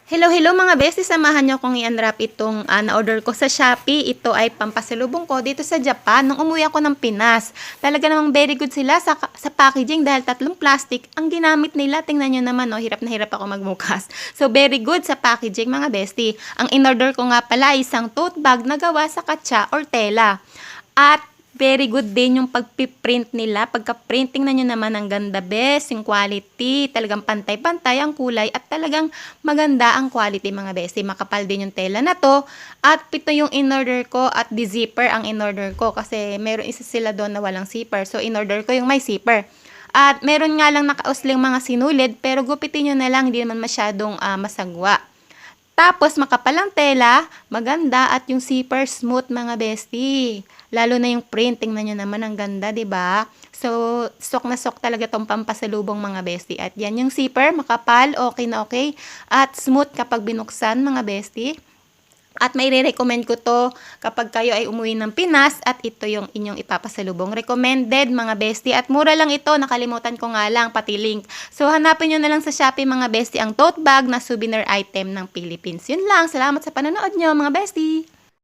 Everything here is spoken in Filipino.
Hello, hello mga beses. Samahan niyo akong i-unwrap itong na-order ko sa Shopee. Ito ay pampasalubong ko dito sa Japan nung umuwi ako ng Pinas. Talaga namang very good sila sa packaging dahil tatlong plastic ang ginamit nila. Tingnan niyo naman, oh, hirap na hirap ako magbukas. So, very good sa packaging mga bestie. Ang in-order ko nga pala ay isang tote bag na gawa sa katsa or tela. At very good din yung pagpiprint nila. Pagka-printing na nyo naman ang ganda, best. Yung quality, talagang pantay-pantay ang kulay at talagang maganda ang quality mga besti. Makapal din yung tela na to. At ito yung in-order ko at the zipper ang in-order ko kasi meron isa sila doon na walang zipper. So, in-order ko yung may zipper. At meron nga lang nakausling mga sinulid pero gupitin nyo na lang, hindi naman masyadong masagwa. Tapos, makapalang tela, maganda, at yung zipper smooth mga bestie. Lalo na yung printing na nyo naman, ang ganda, 'di ba? So, sok na sok talaga tong pampasalubong mga bestie. At yan yung zipper, makapal, okay na okay. At smooth kapag binuksan mga bestie. At may re-recommend ko to kapag kayo ay umuwi ng Pinas at ito yung inyong ipapasalubong. Recommended mga bestie at mura lang ito. Nakalimutan ko nga lang pati link. So hanapin nyo na lang sa Shopee mga bestie ang tote bag na souvenir item ng Philippines. Yun lang. Salamat sa panonood nyo mga bestie.